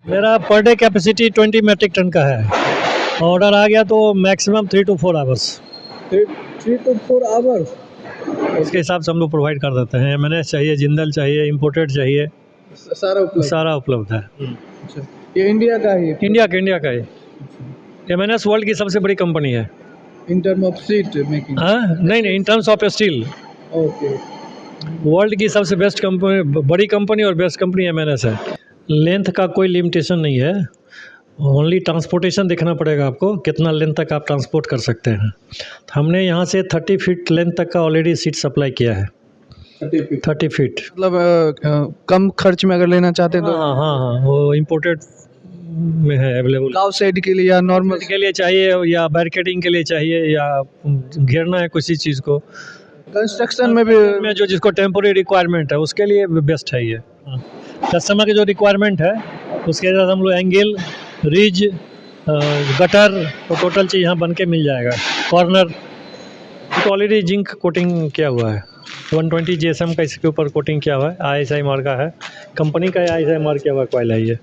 मेरा per day capacity 20 metric ton का है। ऑर्डर आ गया तो maximum 3 to 4 hours. 3 to 4 hours उसके हिसाब से हम लोग प्रोवाइड कर देते हैं। एमएनएस चाहिए, जिंदल चाहिए, इम्पोर्टेड चाहिए, सारा उपलब्ध है। अच्छा, ये इंडिया का ही इंडिया का है। एमएनएस वर्ल्ड की सबसे बड़ी कंपनी है। In term of sheet making? नहीं, in terms of steel okay. World की सबसे बेस्ट कंपनी, बड़ी कंपनी और बेस्ट कंपनी एमएनएस है। लेंथ का कोई लिमिटेशन नहीं है, ओनली ट्रांसपोर्टेशन देखना पड़ेगा आपको, कितना लेंथ तक आप ट्रांसपोर्ट कर सकते हैं। हमने यहाँ से 30 फीट लेंथ तक का ऑलरेडी सीट सप्लाई किया है। 30 फीट मतलब कम खर्च में अगर लेना चाहते हैं तो? हाँ, वो इम्पोर्टेड में है अवेलेबल। गाँव साइड के लिए या नॉर्मल के लिए चाहिए, या बैरिकेडिंग के लिए चाहिए, या घेरना है किसी चीज़ को, कंस्ट्रक्शन में भी में जो जिसको टेम्पोररी रिक्वायरमेंट है उसके लिए बेस्ट है ये। कस्टमर की जो रिक्वायरमेंट है उसके साथ हम लोग एंगल, रिज, गटर, तो टोटल चीज़ यहाँ बन के मिल जाएगा। कॉर्नर तो ऑलरेडी जिंक कोटिंग किया हुआ है, 120 GSM का इसके ऊपर कोटिंग किया हुआ है, ISI मार्क का है, कंपनी का ISI मार्क किया हुआ कॉइल है ये,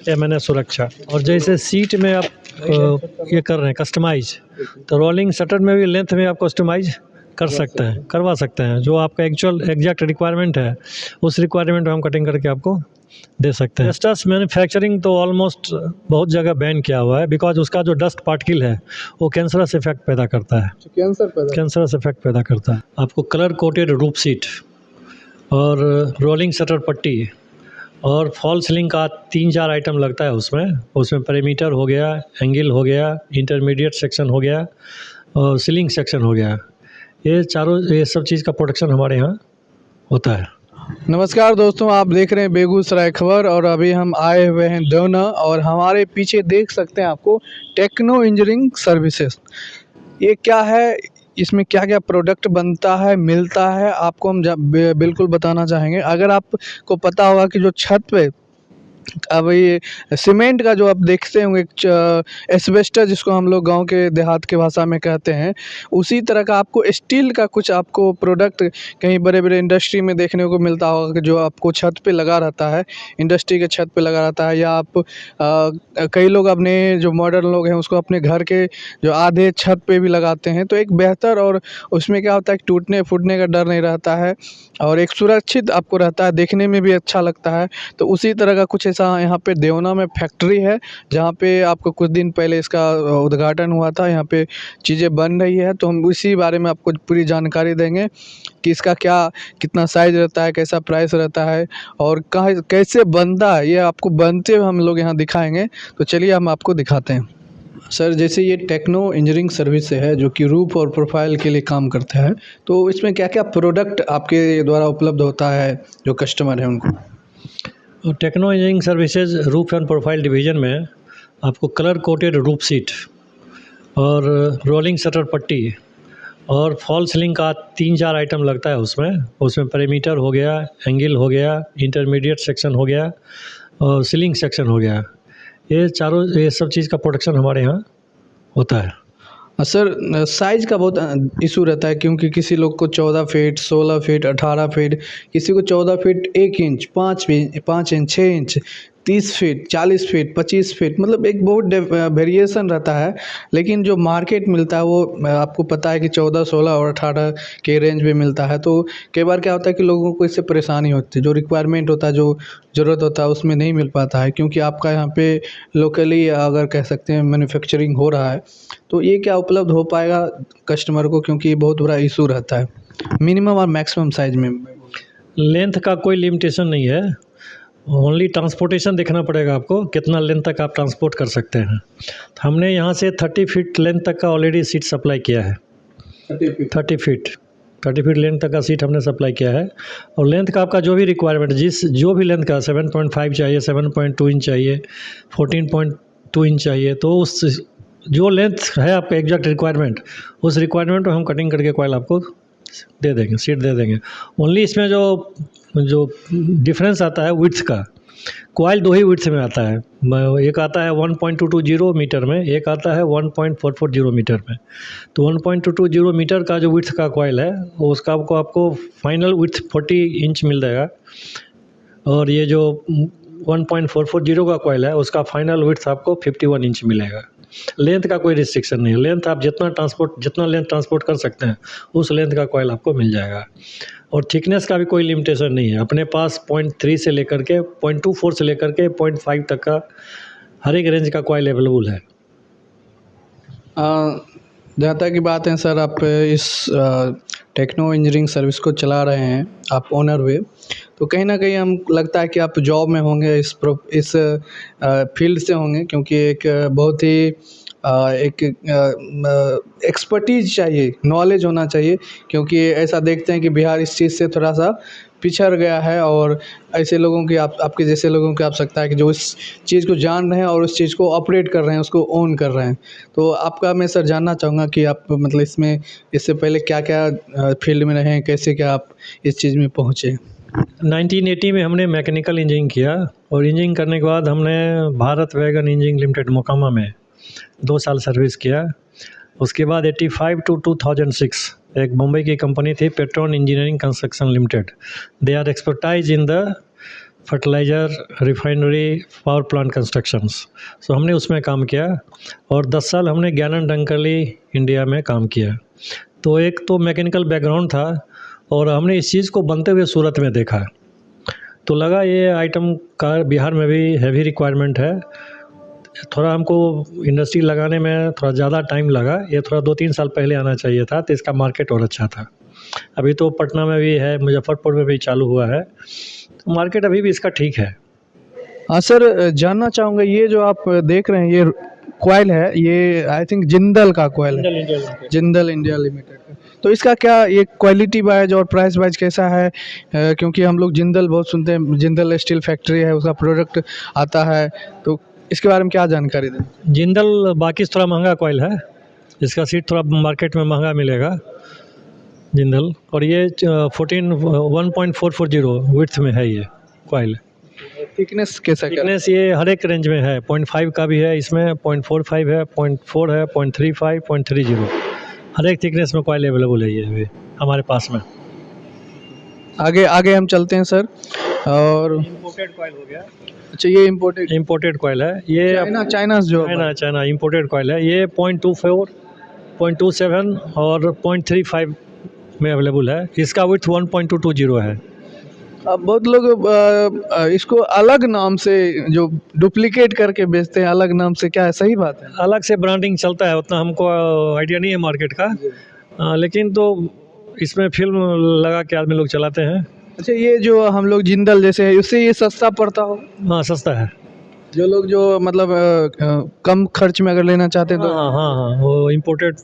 एमएनएस सुरक्षा। और जैसे सीट में आप ये कर रहे हैं कस्टमाइज, तो रोलिंग शटर में भी लेंथ में आप कस्टमाइज करवा सकते हैं। जो आपका एग्जैक्ट रिक्वायरमेंट है उस रिक्वायरमेंट में हम कटिंग करके आपको दे सकते हैं। एस्बेस्टस मैन्युफैक्चरिंग तो ऑलमोस्ट बहुत जगह बैन किया हुआ है, बिकॉज उसका जो डस्ट पार्टिकल है वो कैंसरस इफेक्ट पैदा करता है। कैंसरस इफेक्ट पैदा करता है। आपको कलर कोटेड रूफ सीट और रोलिंग शटर पट्टी और फॉल सीलिंग का 3-4 आइटम लगता है उसमें पेरीमीटर हो गया, एंगल हो गया, इंटरमीडिएट सेक्शन हो गया और सीलिंग सेक्शन हो गया। ये सब चीज़ का प्रोडक्शन हमारे यहाँ होता है। नमस्कार दोस्तों, आप देख रहे हैं बेगूसराय खबर और अभी हम आए हुए हैं देवना और हमारे पीछे देख सकते हैं आपको टेक्नो इंजीनियरिंग सर्विसेज। ये क्या है, इसमें क्या क्या प्रोडक्ट बनता है, मिलता है, आपको हम बिल्कुल बताना चाहेंगे। अगर आपको पता होगा कि जो छत पे अब ये सीमेंट का जो आप देखते होंगे एस्बेस्टर जिसको हम लोग गांव के देहात के भाषा में कहते हैं, उसी तरह का आपको स्टील का कुछ आपको प्रोडक्ट कहीं बड़े बड़े इंडस्ट्री में देखने को मिलता होगा कि जो आपको छत पे लगा रहता है, इंडस्ट्री के छत पे लगा रहता है, या आप कई लोग अपने जो मॉडर्न लोग हैं उसको अपने घर के जो आधे छत पे भी लगाते हैं। तो एक बेहतर, और उसमें क्या होता है कि टूटने फूटने का डर नहीं रहता है और एक सुरक्षित आपको रहता है, देखने में भी अच्छा लगता है। तो उसी तरह का कुछ ऐसा यहाँ पे देवना में फैक्ट्री है जहाँ पे आपको कुछ दिन पहले इसका उद्घाटन हुआ था। यहाँ पे चीज़ें बन रही है, तो हम इसी बारे में आपको पूरी जानकारी देंगे कि इसका कितना साइज रहता है, कैसा प्राइस रहता है और कहाँ कैसे बनता है, ये आपको बनते हुए हम लोग यहाँ दिखाएंगे। तो चलिए हम आपको दिखाते हैं। सर, जैसे ये टेक्नो इंजीनियरिंग सर्विस है जो कि रूफ और प्रोफाइल के लिए काम करता है, तो इसमें क्या क्या प्रोडक्ट आपके द्वारा उपलब्ध होता है जो कस्टमर है उनको? Techno engineering services roof and profile division में आपको कलर कोटेड रूफ सीट और रोलिंग शटर पट्टी और फॉल सीलिंग का 3-4 आइटम लगता है उसमें पेरीमीटर हो गया, एंगल हो गया, इंटरमीडिएट सेक्शन हो गया और सीलिंग सेक्शन हो गया। ये सब चीज़ का प्रोडक्शन हमारे यहाँ होता है। सर, साइज़ का बहुत इशू रहता है क्योंकि किसी लोग को 14 फीट, 16 फीट, 18 फीट, किसी को 14 feet 1 inch, 5 inch, 6 inch, 30 feet, 40 feet, 25 feet, मतलब एक बहुत वेरिएशन रहता है। लेकिन जो मार्केट मिलता है वो आपको पता है कि 14, 16 और 18 के रेंज में मिलता है। तो कई बार क्या होता है कि लोगों को इससे परेशानी होती है, जो रिक्वायरमेंट होता है, जो ज़रूरत होता है उसमें नहीं मिल पाता है, क्योंकि आपका यहाँ पे लोकली अगर कह सकते हैं मैन्युफैक्चरिंग हो रहा है। तो ये क्या उपलब्ध हो पाएगा कस्टमर को, क्योंकि ये बहुत बड़ा इशू रहता है मिनिमम और मैक्सिमम साइज में? लेंथ का कोई लिमिटेशन नहीं है, ओनली ट्रांसपोर्टेशन देखना पड़ेगा आपको, कितना लेंथ तक आप ट्रांसपोर्ट कर सकते हैं। हमने यहाँ से 30 फीट लेंथ तक का ऑलरेडी सीट सप्लाई किया है। 30 फीट लेंथ तक का सीट हमने सप्लाई किया है। और लेंथ का आपका जो भी रिक्वायरमेंट, जो भी लेंथ का 7.5 चाहिए, 7.2 इंच चाहिए, 14.2 इंच चाहिए, तो उस जो लेंथ है आपका एग्जैक्ट रिक्वायरमेंट, उस रिक्वायरमेंट को हम कटिंग करके कॉइल आपको दे देंगे, सीट दे देंगे। ओनली इसमें जो डिफरेंस आता है विड्थ का, कॉइल 2 ही विड्थ में आता है। एक आता है 1.220 मीटर में, एक आता है 1.440 मीटर में। तो 1.220 मीटर का जो विड्थ का कॉइल है वो उसका आपको फाइनल विड्थ 40 इंच मिल जाएगा। और ये जो 1.440 का कॉइल है, उसका फाइनल विड्थ आपको 51 इंच मिलेगा। लेंथ का कोई रिस्ट्रिक्शन नहीं है, लेंथ आप जितना लेंथ ट्रांसपोर्ट कर सकते हैं उस लेंथ का कॉइल आपको मिल जाएगा। और थिकनेस का भी कोई लिमिटेशन नहीं है, अपने पास 0.3 से लेकर के 0.24 से लेकर के 0.5 तक का हर एक रेंज का कॉइल अवेलेबल है। जहाँ तक की बात है सर, आप इस टेक्नो इंजीनियरिंग सर्विस को चला रहे हैं, आप ओनर हुए, तो कहीं ना कहीं हम लगता है कि आप जॉब में होंगे, इस फील्ड से होंगे, क्योंकि एक बहुत ही एक एक्सपर्टीज चाहिए, नॉलेज होना चाहिए, क्योंकि ऐसा देखते हैं कि बिहार इस चीज़ से थोड़ा सा पिछड़ गया है और ऐसे लोगों की आपके जैसे लोगों की आवश्यकता है कि जो इस चीज़ को जान रहे हैं और उस चीज़ को ऑपरेट कर रहे हैं, उसको ओन कर रहे हैं। तो आपका मैं सर जानना चाहूँगा कि आप मतलब इसमें इससे पहले क्या क्या फील्ड में रहे हैं, कैसे क्या आप इस चीज़ में पहुँचे? 1980 में हमने मैकेनिकल इंजीनियरिंग किया और इंजीनियरिंग करने के बाद हमने Bharat wagon engineering limited Mokama में 2 साल सर्विस किया। उसके बाद 85 टू 2006 एक मुंबई की कंपनी थी, Petron engineering construction limited. They are expertise in the fertiliser, refinery, power plant constructions. So हमने उसमें काम किया और 10 साल हमने ज्ञानन डंकली इंडिया में काम किया। तो एक तो मैकेनिकल बैकग्राउंड था और हमने इस चीज़ को बनते हुए सूरत में देखा, तो लगा ये आइटम का बिहार में भी हैवी रिक्वायरमेंट है। थोड़ा हमको इंडस्ट्री लगाने में थोड़ा ज़्यादा टाइम लगा, ये थोड़ा 2-3 साल पहले आना चाहिए था, तो इसका मार्केट और अच्छा था। अभी तो पटना में भी है, मुजफ्फरपुर में भी चालू हुआ है, तो मार्केट अभी भी इसका ठीक है। हाँ सर, जानना चाहूँगा ये जो आप देख रहे हैं ये कॉइल है, ये आई थिंक जिंदल का कॉइल है, जिंदल इंडिया लिमिटेड का। तो इसका क्या ये क्वालिटी वाइज और प्राइस वाइज कैसा है? क्योंकि हम लोग जिंदल बहुत सुनते हैं, जिंदल स्टील फैक्ट्री है, उसका प्रोडक्ट आता है, तो इसके बारे में क्या जानकारी दें? जिंदल बाकी से थोड़ा महंगा कॉइल है, इसका सीट थोड़ा मार्केट में महंगा मिलेगा जिंदल। और ये 1.440 विड्थ में है ये कॉइल। थिकनेस कैसा क्या? थिकनेस ये हर एक रेंज में है, 0.5 का भी है, इसमें 0.45 है, 0.4 है, 0.35, 0.30, हर एक थिकनेस में कॉइल अवेलेबल है ये अभी हमारे पास में। आगे आगे हम चलते हैं सर। और इम्पोर्टेड कॉइल हो गया। अच्छा, ये इम्पोर्टेड कॉइल है ये, चाइना इम्पोर्टेड कॉइल है ये। 0.24, 0.27 और 0.35 में अवेलेबल है। इसका विड्थ 1.220 है। अब बहुत लोग इसको अलग नाम से जो डुप्लीकेट करके बेचते हैं, अलग नाम से, क्या है सही बात है? अलग से ब्रांडिंग चलता है, उतना हमको आइडिया नहीं है मार्केट का, लेकिन तो इसमें फिल्म लगा के आदमी लोग चलाते हैं। अच्छा, ये जो हम लोग जिंदल जैसे है, उससे ये सस्ता पड़ता हो? हाँ, सस्ता है। जो लोग जो मतलब कम खर्च में अगर लेना चाहते हैं तो हाँ, वो इम्पोर्टेड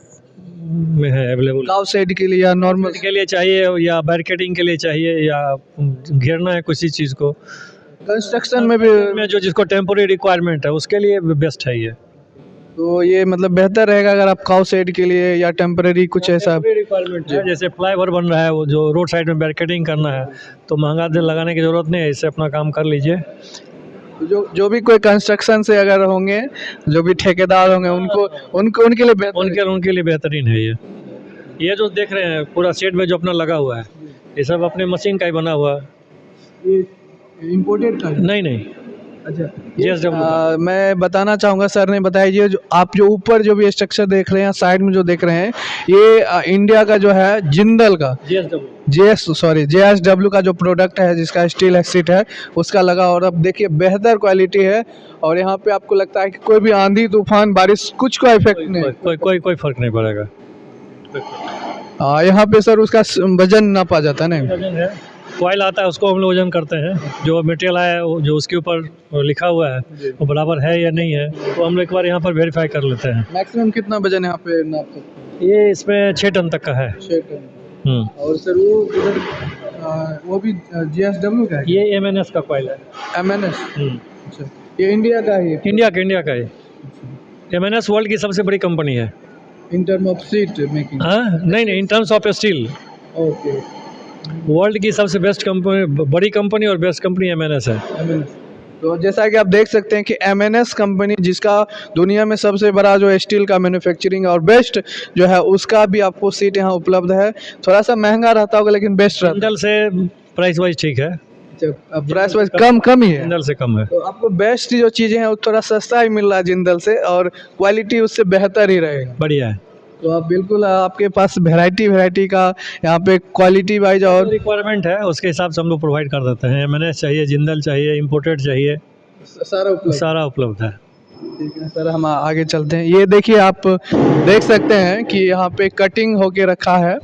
में है अवेलेबल। काउ शेड के लिए या नॉर्मल के लिए चाहिए, या बैरिकेडिंग के लिए चाहिए, या घेरना है किसी चीज़ को, कंस्ट्रक्शन में भी जो जिसको टेम्पोररी रिक्वायरमेंट है उसके लिए बेस्ट है ये। तो ये मतलब बेहतर रहेगा अगर आप काउ शेड के लिए या टेम्परेरी कुछ ऐसा रिक्वायरमेंट है। जैसे फ्लाईओवर बन रहा है, वो जो रोड साइड में बैरिकेडिंग करना है, तो महंगा दिल लगाने की ज़रूरत नहीं है, इससे अपना काम कर लीजिए। जो भी कोई कंस्ट्रक्शन से अगर होंगे, जो भी ठेकेदार होंगे, उनके लिए उनके लिए बेहतरीन है ये जो देख रहे हैं पूरा सेट में जो अपना लगा हुआ है, ये सब अपने मशीन का ही बना हुआ है। इम्पोर्टेड का नहीं। अच्छा, JSW। मैं बताना चाहूँगा, सर ने बताया ये जो आप जो ऊपर जो भी स्ट्रक्चर देख रहे हैं, साइड में जो देख रहे हैं, ये इंडिया का जो है जिंदल का JSW का जो प्रोडक्ट है, जिसका स्टील सीट है, उसका लगा। और अब देखिए बेहतर क्वालिटी है, और यहाँ पे आपको लगता है कि कोई भी आंधी तूफान बारिश कुछ का इफेक्ट नहीं, कोई फर्क नहीं पड़ेगा। यहाँ पे सर उसका वजन नापा जाता है नहीं? वजन है, कॉइल आता है, उसको हम लोग वजन करते हैं, जो मटेरियल आया है जो उसके ऊपर लिखा हुआ है वो बराबर है या नहीं है, तो हम लोग एक बार यहाँ पर वेरीफाई कर लेते हैं। मैक्सिमम कितना वजन यहाँ पे नाप सकते हैं? ये इसमें 6 टन तक का है। 6 टन। और सर वो इधर वो भी JSW का है? ये MNS का कॉइल है। MNS? अच्छा, ये इंडिया का है? इंडिया का है। MNS वर्ल्ड की सबसे बड़ी कंपनी है। In term of sheet making? नहीं, in terms of steel. Okay. World की सबसे बेस्ट कंपनी, बड़ी कंपनी और बेस्ट कंपनी MNS है। तो जैसा कि आप देख सकते हैं कि MNS कंपनी, जिसका दुनिया में सबसे बड़ा जो स्टील का मैन्युफैक्चरिंग और बेस्ट जो है, उसका भी आपको सीट यहाँ उपलब्ध है। थोड़ा सा महंगा रहता होगा लेकिन बेस्ट रहता है। जिंदल से प्राइस वाइज ठीक है। अच्छा, प्राइस वाइज कम ही है। जिंदल से कम है। तो आपको बेस्ट जो चीज़ें हैं वो थोड़ा सस्ता ही मिल रहा है जिंदल से, और क्वालिटी उससे बेहतर ही रहेगा। बढ़िया है। तो आप बिल्कुल आपके पास वैरायटी का यहाँ पे क्वालिटी वाइज और रिक्वायरमेंट है उसके हिसाब से हम लोग प्रोवाइड कर देते हैं। एमएनएस चाहिए, जिंदल चाहिए, इम्पोर्टेड चाहिए, सारा उपलब्ध है। ठीक है सर, हम आगे चलते हैं। ये देखिए, आप देख सकते हैं कि यहाँ पे कटिंग होके रखा है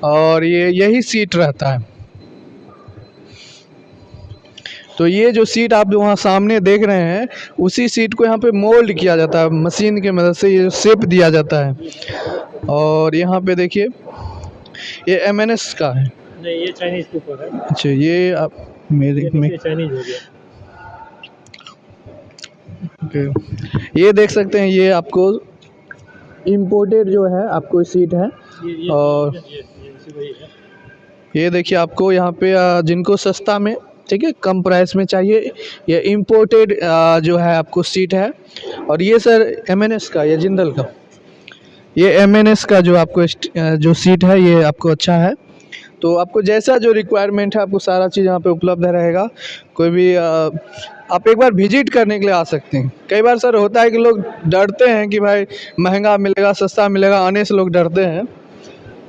और ये यही सीट रहता है। तो ये जो सीट आप वहाँ सामने देख रहे हैं, उसी सीट को यहाँ पे मोल्ड किया जाता है मशीन की मदद से, ये शेप दिया जाता है। और यहाँ पे देखिए, ये एमएनएस का है। नहीं, ये चाइनीज के ऊपर है। अच्छा, ये आप मेरे चाइनीज हो गया। ये देख सकते हैं, ये आपको इम्पोर्टेड जो है आपको सीट है। और ये देखिए, आपको यहाँ पे जिनको सस्ता में, ठीक है, कम प्राइस में चाहिए, ये इम्पोर्टेड जो है आपको सीट है। और ये सर एमएनएस का या जिंदल का, ये एमएनएस का जो आपको जो सीट है ये आपको अच्छा है। तो आपको जैसा जो रिक्वायरमेंट है, आपको सारा चीज़ यहाँ पे उपलब्ध रहेगा। कोई भी आप एक बार विजिट करने के लिए आ सकते हैं। कई बार सर होता है कि लोग डरते हैं कि भाई महंगा मिलेगा सस्ता मिलेगा, आने से लोग डरते हैं।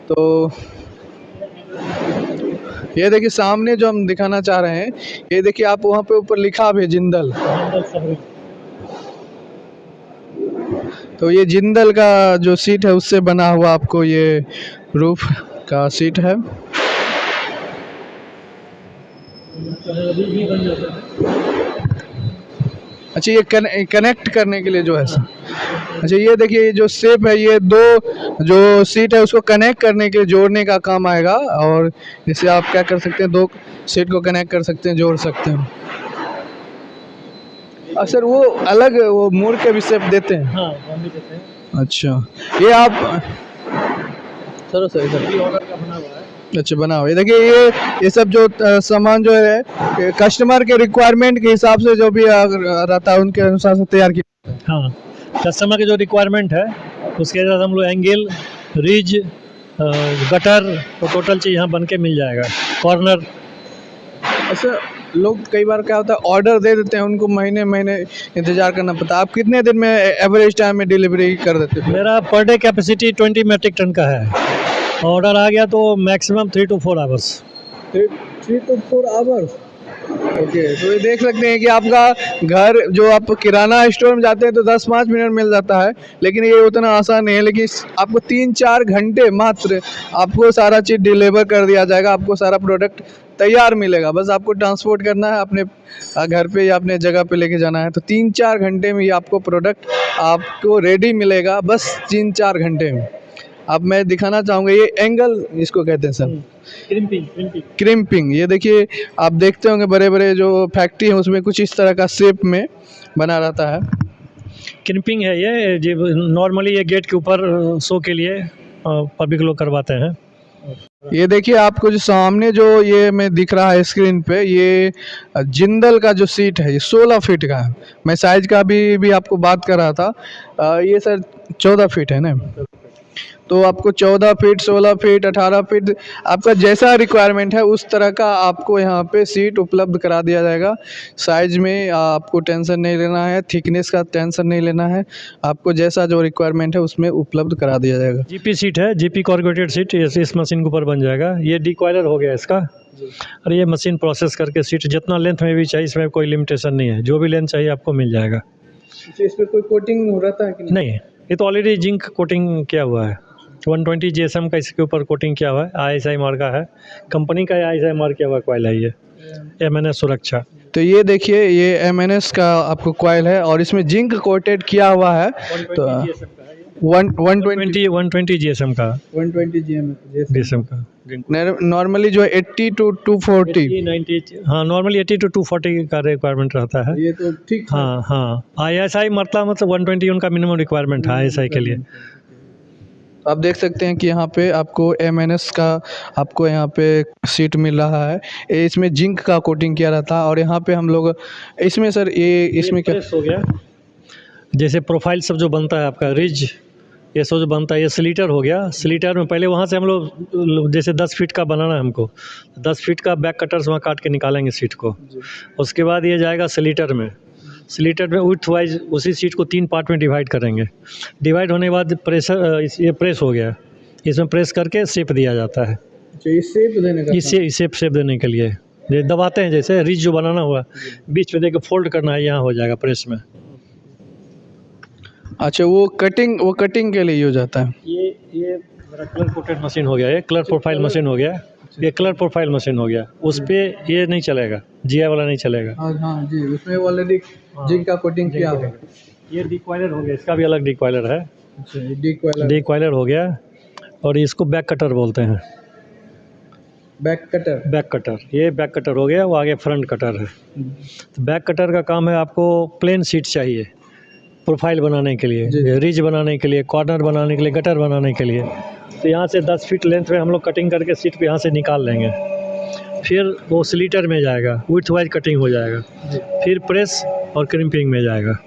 तो ये देखिए सामने जो हम दिखाना चाह रहे हैं, ये देखिए आप वहाँ पे ऊपर लिखा भी है जिंदल। तो ये जिंदल का जो सीट है उससे बना हुआ आपको ये रूफ का सीट है। अच्छा, ये कनेक्ट करने के लिए जो है सर। अच्छा, ये देखिए, ये जो शेप है, ये दो जो सीट है उसको कनेक्ट करने के लिए जोड़ने का काम आएगा। और इसे आप क्या कर सकते हैं, दो सीट को कनेक्ट कर सकते हैं, जोड़ सकते हैं। और सर वो अलग वो मोड़ के भी शेप देते हैं। हाँ, हम भी देते हैं। अच्छा, ये आप सर ऑर्डर का बना हुआ है। अच्छा, बना हुआ है। देखिए, ये सब जो सामान जो है कस्टमर के रिक्वायरमेंट के हिसाब से जो भी रहता है उनके अनुसार से तैयार किया। हाँ, कस्टमर के जो रिक्वायरमेंट है उसके हिसाब से हम लोग एंगल, रिज, गटर, तो टोटल चीज़ यहाँ बन के मिल जाएगा। कॉर्नर। अच्छा, लोग कई बार क्या होता है ऑर्डर दे देते हैं, उनको महीने महीने इंतज़ार करना पड़ता है। आप कितने दिन में एवरेज टाइम में डिलीवरी कर देते हैं? मेरा per day capacity 20 metric ton का है। ऑर्डर आ गया तो maximum 3 to 4 hours. 3 to 4 hours. Okay, तो ये देख सकते हैं कि आपका घर जो आप किराना स्टोर में जाते हैं तो 10-5 मिनट मिल जाता है, लेकिन ये उतना आसान नहीं है। लेकिन आपको 3-4 घंटे मात्र आपको सारा चीज़ डिलीवर कर दिया जाएगा। आपको सारा प्रोडक्ट तैयार मिलेगा, बस आपको ट्रांसपोर्ट करना है, अपने घर पे या अपने जगह पे लेके जाना है। तो 3-4 घंटे में ये आपको प्रोडक्ट आपको रेडी मिलेगा, बस 3-4 घंटे में। अब मैं दिखाना चाहूँगा, ये एंगल इसको कहते हैं सर, क्रिम्पिंग। ये देखिए, आप देखते होंगे बड़े बड़े जो फैक्ट्री है उसमें कुछ इस तरह का शेप में बना रहता है। क्रिम्पिंग है ये नॉर्मली ये गेट के ऊपर शो के लिए पब्लिक लोग करवाते हैं। ये देखिए, आपको जो सामने जो ये में दिख रहा है स्क्रीन पे, ये जिंदल का जो सीट है ये 16 फीट का है। मैं साइज का भी आपको बात कर रहा था। ये सर 14 फीट है ना। तो आपको 14 फीट, 16 फीट, 18 फीट, आपका जैसा रिक्वायरमेंट है उस तरह का आपको यहाँ पे सीट उपलब्ध करा दिया जाएगा। साइज में आपको टेंशन नहीं लेना है, थिकनेस का टेंशन नहीं लेना है, आपको जैसा जो रिक्वायरमेंट है उसमें उपलब्ध करा दिया जाएगा। जीपी सीट है, जीपी कॉर्गेटेड सीट, इस मशीन के ऊपर बन जाएगा। ये डिकॉइलर हो गया इसका, और ये मशीन प्रोसेस करके सीट जितना लेंथ में भी चाहिए, इसमें कोई लिमिटेशन नहीं है, जो भी लेंथ चाहिए आपको मिल जाएगा। इसमें कोई कोटिंग हो रहता है कि नहीं? ये तो ऑलरेडी जिंक कोटिंग किया हुआ है। 120 GSM का इसके ऊपर कोटिंग किया हुआ है, ISI मार्क का है, कंपनी का ISI मार्क किया हुआ कॉइल है ये, MNS सुरक्षा। तो ये देखिए, ये MNS का आपको कॉइल है और इसमें जिंक कोटेड किया हुआ है। तो 120 GSM का, 120 GSM का नॉर्मली जो 80 to 240, 90, हाँ नॉर्मली 80 to 240 का रिक्वायरमेंट रहता है। ये तो ठीक। हाँ हाँ, ISI मतलब 120 उनका मिनिमम रिक्वायरमेंट है ISI के लिए। आप देख सकते हैं कि यहाँ पे आपको MNS का आपको यहाँ पे सीट मिल रहा है। इसमें जिंक का कोटिंग किया रहता है। और यहाँ पे हम लोग इसमें सर ये इसमें क्या हो गया, जैसे प्रोफाइल सब जो बनता है आपका रिज, ये जो बनता है ये स्लीटर हो गया। स्लीटर में पहले वहाँ से हम लोग जैसे 10 फीट का बनाना है हमको, 10 फीट का बैक कटर से वहाँ काट के निकालेंगे सीट को। उसके बाद ये जाएगा स्लीटर में। स्लीटर में विड्थ वाइज उसी सीट को 3 पार्ट में डिवाइड करेंगे। डिवाइड होने के बाद प्रेशर ये प्रेस हो गया, इसमें प्रेस करके शेप दिया जाता है। ये शेप देने का इसे शेप देने के लिए ये दबाते हैं, जैसे रिज जो बनाना हुआ बीच में देके फोल्ड करना है, यहाँ हो जाएगा प्रेस में। अच्छा, वो कटिंग के लिए हो जाता है। ये मेरा कलर कोटेड मशीन हो गया, ये कलर प्रोफाइल मशीन हो गया, ये कलर प्रोफाइल मशीन हो गया। उस पे ये नहीं चलेगा, GI वाला नहीं चलेगा। हाँ जी, उसमें ऑलरेडी जिंक का कोटिंग किया हुआ है। ये डिक्वाइलर हो गया, इसका भी अलग डिक्वाइलर है। अच्छा, डिक्वाइलर हो गया। और इसको बैक कटर बोलते हैं। बैक कटर ये बैक कटर हो गया, वो आगे फ्रंट कटर है। तो बैक कटर का काम है, आपको प्लेन सीट चाहिए प्रोफाइल बनाने के लिए, रिज बनाने के लिए, कॉर्नर बनाने के लिए, गटर बनाने के लिए। तो यहाँ से 10 फीट लेंथ में हम लोग कटिंग करके सीट को यहाँ से निकाल लेंगे। फिर वो स्लीटर में जाएगा, विड्थ वाइज कटिंग हो जाएगा। फिर प्रेस और क्रिम्पिंग में जाएगा।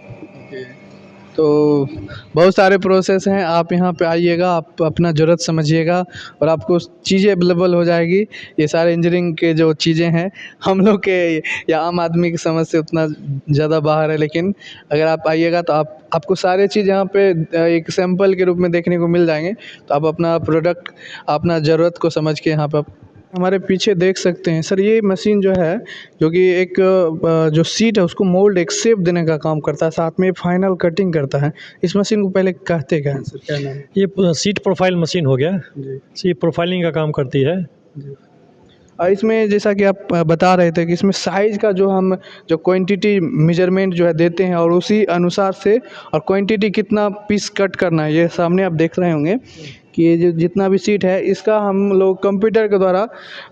तो बहुत सारे प्रोसेस हैं। आप यहाँ पे आइएगा, आप अपना ज़रूरत समझिएगा और आपको चीज़ें अवेलेबल हो जाएगी। ये सारे इंजीनियरिंग के जो चीज़ें हैं हम लोग के या आम आदमी की समझ से उतना ज़्यादा बाहर है, लेकिन अगर आप आइएगा तो आपको सारे चीज़ यहाँ पे एक सैंपल के रूप में देखने को मिल जाएंगे। तो आप अपना प्रोडक्ट, अपना ज़रूरत को समझ के यहाँ पर हमारे पीछे देख सकते हैं सर। ये मशीन जो है, जो कि एक जो सीट है उसको मोल्ड, एक शेप देने का काम करता है, साथ में फाइनल कटिंग करता है। इस मशीन को पहले कहते क्या हैं सर, क्या नाम है? ये सीट प्रोफाइल मशीन हो गया जी। सीट प्रोफाइलिंग का काम करती है जी। और इसमें जैसा कि आप बता रहे थे कि इसमें साइज़ का जो क्वांटिटी मेजरमेंट जो है देते हैं, और उसी अनुसार से और क्वांटिटी कितना पीस कट करना है, ये सामने आप देख रहे होंगे कि ये जो जितना भी सीट है इसका हम लोग कंप्यूटर के द्वारा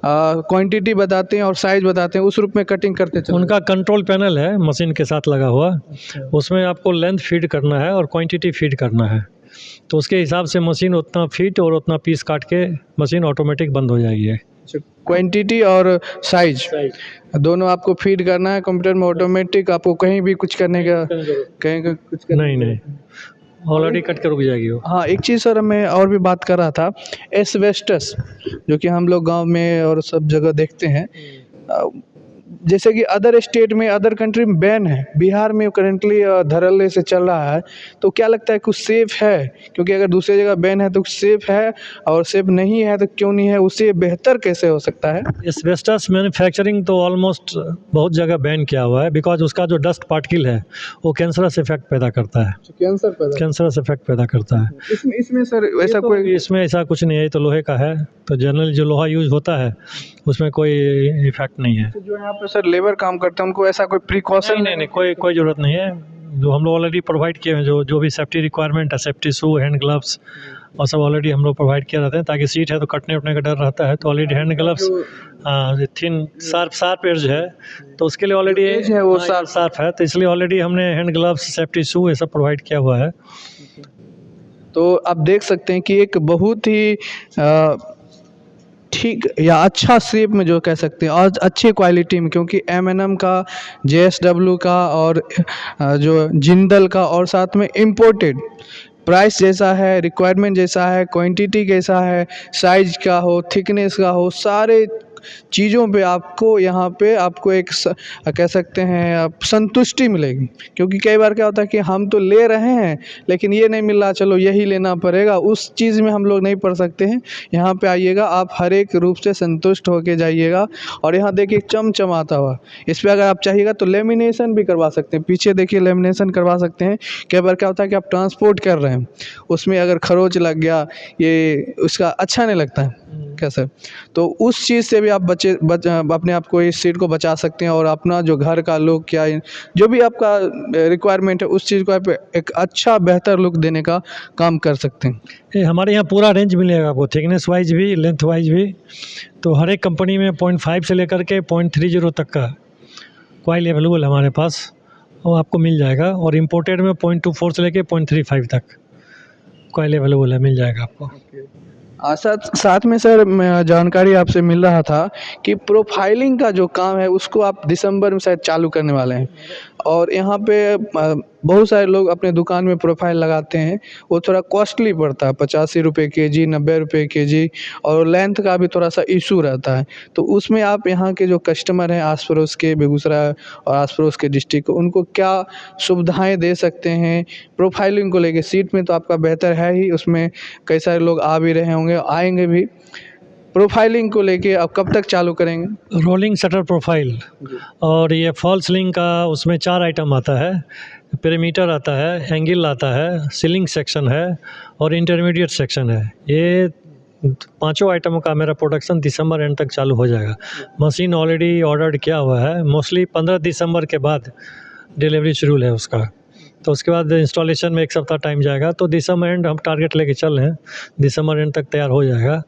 क्वांटिटी बताते हैं और साइज़ बताते हैं, उस रूप में कटिंग करते चलते हैं। उनका कंट्रोल पैनल है मशीन के साथ लगा हुआ। उसमें आपको लेंथ फीड करना है और क्वांटिटी फीड करना है, तो उसके हिसाब से मशीन उतना फीट और उतना पीस काट के मशीन ऑटोमेटिक बंद हो जाएगी। क्वांटिटी और साइज दोनों आपको फीड करना है कंप्यूटर में ऑटोमेटिक। आपको कहीं भी कुछ करने का कुछ नहीं ऑलरेडी कट कर रुक जाएगी वो। हाँ, एक चीज़ सर मैं और भी बात कर रहा था, एस्बेस्टस जो कि हम लोग गांव में और सब जगह देखते हैं, जैसे कि अदर स्टेट में, अदर कंट्री में बैन है, बिहार में करेंटली धड़ल्ले से चल रहा है। तो क्या लगता है कुछ सेफ़ है? क्योंकि अगर दूसरी जगह बैन है तो सेफ़ है, और सेफ़ नहीं है तो क्यों नहीं है, उससे बेहतर कैसे हो सकता है? एस्बेस्टस मैन्युफैक्चरिंग तो ऑलमोस्ट बहुत जगह बैन किया हुआ है, बिकॉज उसका जो डस्ट पार्टिकल है वो कैंसरस इफेक्ट पैदा करता है। कैंसरस इफेक्ट पैदा करता है। इसमें सर ऐसा कोई, इसमें ऐसा कुछ नहीं है, तो लोहे का है, तो जनरली जो लोहा यूज होता है उसमें कोई इफेक्ट नहीं है। जो यहाँ पे सर लेबर काम करते हैं उनको ऐसा कोई प्रिकॉशन नहीं, कोई ज़रूरत नहीं है। जो हम लोग ऑलरेडी प्रोवाइड किए हैं, जो भी सेफ्टी रिक्वायरमेंट है, सेफ्टी शू, हैंड ग्लव्स और सब ऑलरेडी हम लोग प्रोवाइड किए रहते हैं, ताकि सीट है तो कटने उटने का डर रहता है, तो already hand gloves, thin sharp edge है, तो उसके लिए ऑलरेडी है वो शार्प है, तो इसलिए ऑलरेडी हमने हैंड ग्लव्स, सेफ्टी शू ये सब प्रोवाइड किया हुआ है। तो आप देख सकते हैं कि एक बहुत ही ठीक या अच्छा शेप में जो कह सकते हैं, और अच्छी क्वालिटी में, क्योंकि M&M का, JSW का और जो जिंदल का, और साथ में इम्पोर्टेड, प्राइस जैसा है, रिक्वायरमेंट जैसा है, क्वांटिटी कैसा है, साइज का हो, थिकनेस का हो, सारे चीज़ों पे आपको यहाँ पे आपको एक कह सकते हैं आप संतुष्टि मिलेगी। क्योंकि कई बार क्या होता है कि हम तो ले रहे हैं लेकिन ये नहीं मिल रहा, चलो यही लेना पड़ेगा, उस चीज़ में हम लोग नहीं पड़ सकते हैं। यहाँ पे आइएगा, आप हर एक रूप से संतुष्ट होके जाइएगा। और यहाँ देखिए चमचमाता हुआ, इस पर अगर आप चाहिएगा तो लेमिनेशन भी करवा सकते हैं। पीछे देखिए लेमिनेशन करवा सकते हैं। कई बार क्या होता है कि आप ट्रांसपोर्ट कर रहे हैं, उसमें अगर खरोच लग गया, ये उसका अच्छा नहीं लगता है कैसे, तो उस चीज़ से भी आप अपने आप को, इस सीट को बचा सकते हैं, और अपना जो घर का लुक या जो भी आपका रिक्वायरमेंट है उस चीज़ को आप एक अच्छा बेहतर लुक देने का काम कर सकते हैं। ये हमारे यहाँ पूरा रेंज मिलेगा आपको, थिकनेस वाइज भी, लेंथ वाइज भी। तो हर एक कंपनी में 0.5 से लेकर के 0.30 तक का कॉइल अवेलेबल है हमारे पास, वो आपको मिल जाएगा। और इम्पोर्टेड में 0.24 से लेकर 0.35 तक कॉइल अवेलेबल है, मिल जाएगा आपको। साथ में सर मैं जानकारी आपसे मिल रहा था कि प्रोफाइलिंग का जो काम है उसको आप दिसंबर में शायद चालू करने वाले हैं। और यहाँ पे बहुत सारे लोग अपने दुकान में प्रोफाइल लगाते हैं, वो थोड़ा कॉस्टली पड़ता है, 85 रुपये केजी, 90 रुपये केजी, और लेंथ का भी थोड़ा सा इशू रहता है। तो उसमें आप यहाँ के जो कस्टमर हैं आस पड़ोस के बेगूसराय और आस पड़ोस के डिस्ट्रिक्ट को, उनको क्या सुविधाएं दे सकते हैं प्रोफाइलिंग को लेके? सीट में तो आपका बेहतर है ही, उसमें कई सारे लोग आ भी रहे होंगे, आएंगे भी। प्रोफाइलिंग को लेके आप कब तक चालू करेंगे? रोलिंग शटर प्रोफाइल और ये फॉल्स सीलिंग का, उसमें 4 आइटम आता है। पेरीमीटर आता है, एंगल आता है, सीलिंग सेक्शन है और इंटरमीडिएट सेक्शन है। ये 5 आइटमों का मेरा प्रोडक्शन दिसंबर एंड तक चालू हो जाएगा। मशीन ऑलरेडी ऑर्डर किया हुआ है, मोस्टली 15 दिसंबर के बाद डिलीवरी शेड्यूल है उसका। तो उसके बाद इंस्टॉलेशन में 1 सप्ताह टाइम जाएगा। तो दिसंबर एंड हम टारगेट लेके चल रहे हैं, दिसंबर एंड तक तैयार हो जाएगा।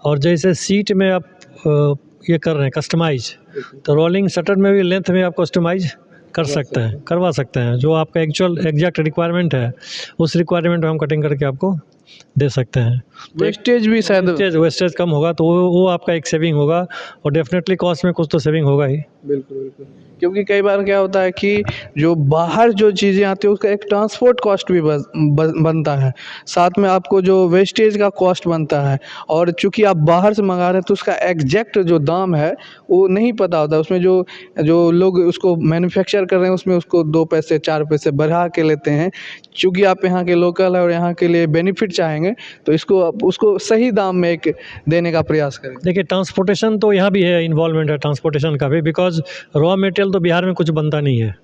और जैसे सीट में आप ये कर रहे हैं कस्टमाइज, तो रोलिंग शटर में भी लेंथ में आप कस्टमाइज कर सकते हैं, करवा सकते हैं। जो आपका एग्जैक्ट रिक्वायरमेंट है, उस रिक्वायरमेंट में हम कटिंग करके आपको दे सकते हैं। वेस्टेज भी शायद वेस्टेज कम होगा, तो वो आपका एक सेविंग होगा, और डेफिनेटली कॉस्ट में कुछ तो सेविंग होगा ही। बिल्कुल बिल्कुल, क्योंकि कई बार क्या होता है कि जो बाहर जो चीज़ें आती है उसका एक ट्रांसपोर्ट कॉस्ट भी बनता है, साथ में आपको जो वेस्टेज का कॉस्ट बनता है, और चूंकि आप बाहर से मंगा रहे हैं तो उसका एग्जैक्ट जो दाम है वो नहीं पता होता। उसमें जो जो लोग उसको मैन्युफैक्चर कर रहे हैं उसमें उसको 2 पैसे 4 पैसे बढ़ा के लेते हैं। चूँकि आप यहाँ के लोकल है और यहाँ के लिए बेनिफिट चाहेंगे, तो इसको आप उसको सही दाम में एक देने का प्रयास करें। देखिए, ट्रांसपोर्टेशन तो यहाँ भी है, इन्वॉल्वमेंट है ट्रांसपोर्टेशन का भी, बिकॉज रॉ मटेरियल तो बिहार में कुछ बनता नहीं है।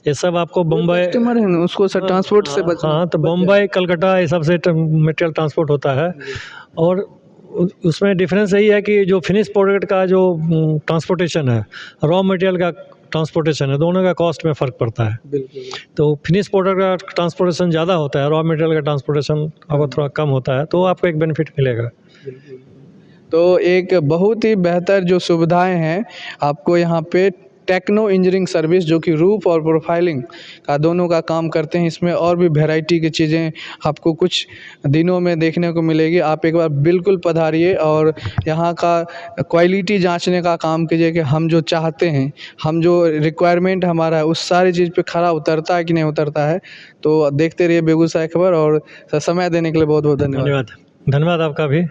ये सब आपको बम्बई, कस्टमर है ना, उसको सर ट्रांसपोर्ट से बचना। हाँ, तो बम्बई कलकत्ता ये सब से मटेरियल ट्रांसपोर्ट होता है। और उसमें डिफरेंस यही है कि जो फिनिश प्रोडक्ट का जो ट्रांसपोर्टेशन है, रॉ मटेरियल का ट्रांसपोर्टेशन है, दोनों का कॉस्ट में फ़र्क पड़ता है। बिल्कुल। तो फिनिश प्रोडक्ट का ट्रांसपोर्टेशन ज़्यादा होता है, रॉ मटेरियल का ट्रांसपोर्टेशन आपको थोड़ा कम होता है, तो आपको एक बेनिफिट मिलेगा। तो एक बहुत ही बेहतर जो सुविधाएं हैं आपको यहाँ पे टेक्नो इंजीनियरिंग सर्विस, जो कि रूफ और प्रोफाइलिंग का दोनों का काम करते हैं। इसमें और भी वैरायटी की चीज़ें आपको कुछ दिनों में देखने को मिलेगी। आप एक बार बिल्कुल पधारिए और यहाँ का क्वालिटी जांचने का काम कीजिए कि हम जो चाहते हैं, हम जो रिक्वायरमेंट हमारा है, उस सारी चीज़ पे खरा उतरता है कि नहीं उतरता है। तो देखते रहिए बेगूसराय खबर, और समय देने के लिए बहुत बहुत धन्यवाद। धन्यवाद आपका भी।